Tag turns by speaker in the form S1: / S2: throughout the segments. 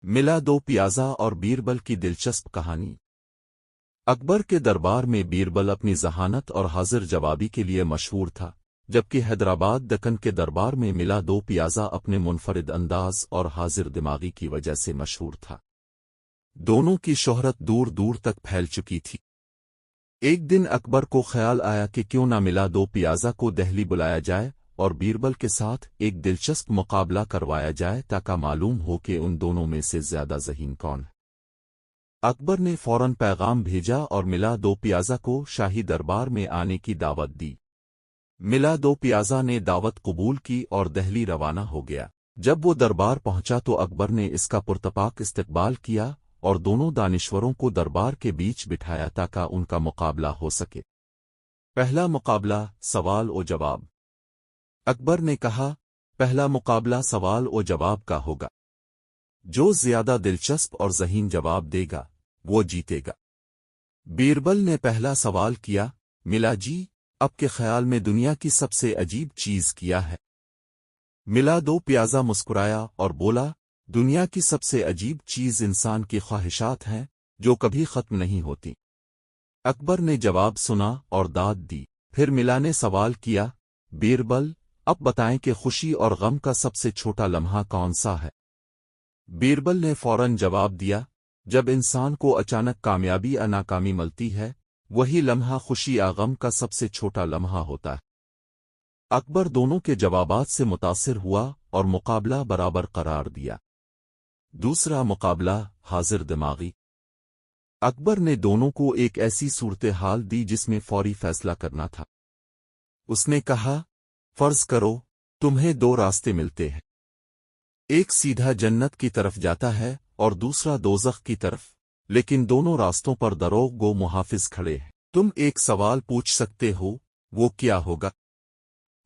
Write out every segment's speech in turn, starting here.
S1: ملا دو پیازا اور بیربل کی دلچسپ کہانی۔ اکبر کے دربار میں بیربل اپنی ذہانت اور حاضر جوابی کے لیے مشہور تھا، جبکہ حیدرآباد دکن کے دربار میں ملا دو پیازا اپنے منفرد انداز اور حاضر دماغی کی وجہ سے مشہور تھا۔ دونوں کی شہرت دور دور تک پھیل چکی تھی۔ ایک دن اکبر کو خیال آیا کہ کیوں نہ ملا دو پیازا کو دہلی بلایا جائے اور بیربل کے ساتھ ایک دلچسپ مقابلہ کروایا جائے تاکہ معلوم ہو کہ ان دونوں میں سے زیادہ ذہین کون ہے۔ اکبر نے فوراً پیغام بھیجا اور ملا دو پیازا کو شاہی دربار میں آنے کی دعوت دی۔ ملا دو پیازا نے دعوت قبول کی اور دہلی روانہ ہو گیا۔ جب وہ دربار پہنچا تو اکبر نے اس کا پرتپاک استقبال کیا اور دونوں دانشوروں کو دربار کے بیچ بٹھایا تاکہ ان کا مقابلہ ہو سکے۔ پہلا مقابلہ سوال و جواب۔ اکبر نے کہا، پہلا مقابلہ سوال و جواب کا ہوگا۔ جو زیادہ دلچسپ اور ذہین جواب دے گا وہ جیتے گا۔ بیربل نے پہلا سوال کیا، ملا جی، آپ کے خیال میں دنیا کی سب سے عجیب چیز کیا ہے؟ ملا دو پیازا مسکرایا اور بولا، دنیا کی سب سے عجیب چیز انسان کی خواہشات ہیں جو کبھی ختم نہیں ہوتی۔ اکبر نے جواب سنا اور داد دی۔ پھر ملا نے سوال کیا، بیربل، اب بتائیں کہ خوشی اور غم کا سب سے چھوٹا لمحہ کون سا ہے؟ بیربل نے فوراً جواب دیا، جب انسان کو اچانک کامیابی یا ناکامی ملتی ہے، وہی لمحہ خوشی یا غم کا سب سے چھوٹا لمحہ ہوتا ہے۔ اکبر دونوں کے جوابات سے متاثر ہوا اور مقابلہ برابر قرار دیا۔ دوسرا مقابلہ حاضر دماغی۔ اکبر نے دونوں کو ایک ایسی صورتحال دی جس میں فوری فیصلہ کرنا تھا۔ اس نے کہا، فرض کرو تمہیں دو راستے ملتے ہیں، ایک سیدھا جنت کی طرف جاتا ہے اور دوسرا دوزخ کی طرف، لیکن دونوں راستوں پر دروغ گو محافظ کھڑے ہیں۔ تم ایک سوال پوچھ سکتے ہو، وہ کیا ہوگا؟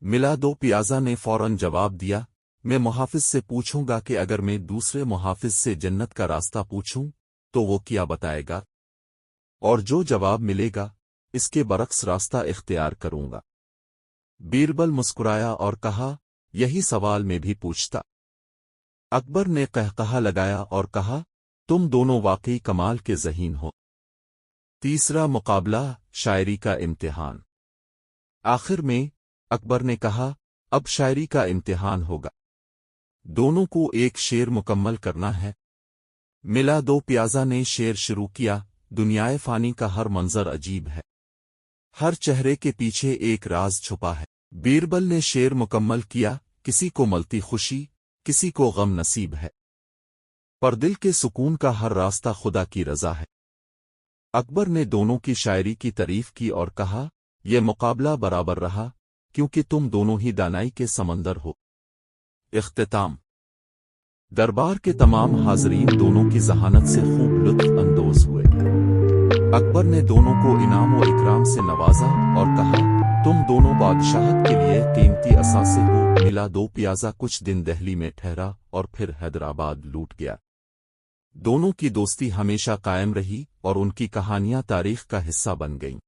S1: ملا دو پیازا نے فوراً جواب دیا، میں محافظ سے پوچھوں گا کہ اگر میں دوسرے محافظ سے جنت کا راستہ پوچھوں تو وہ کیا بتائے گا، اور جو جواب ملے گا اس کے برعکس راستہ اختیار کروں گا۔ بیربل مسکرایا اور کہا، یہی سوال میں بھی پوچھتا۔ اکبر نے قہقہا لگایا اور کہا، تم دونوں واقعی کمال کے ذہین ہو۔ تیسرا مقابلہ شاعری کا امتحان۔ آخر میں اکبر نے کہا، اب شاعری کا امتحان ہوگا۔ دونوں کو ایک شعر مکمل کرنا ہے۔ ملا دو پیازا نے شعر شروع کیا، دنیائے فانی کا ہر منظر عجیب ہے، ہر چہرے کے پیچھے ایک راز چھپا ہے۔ بیربل نے شعر مکمل کیا، کسی کو ملتی خوشی، کسی کو غم نصیب ہے، پر دل کے سکون کا ہر راستہ خدا کی رضا ہے۔ اکبر نے دونوں کی شاعری کی تعریف کی اور کہا، یہ مقابلہ برابر رہا کیونکہ تم دونوں ہی دانائی کے سمندر ہو۔ اختتام۔ دربار کے تمام حاضرین دونوں کی ذہانت سے خوب لطف اندوز ہوئے۔ اکبر نے دونوں کو انعام و اکرام سے نوازا اور کہا، تم دونوں بادشاہت کے لیے قیمتی اثاثے ہو۔ ملا دو پیازا کچھ دن دہلی میں ٹھہرا اور پھر حیدرآباد لوٹ گیا۔ دونوں کی دوستی ہمیشہ قائم رہی اور ان کی کہانیاں تاریخ کا حصہ بن گئیں۔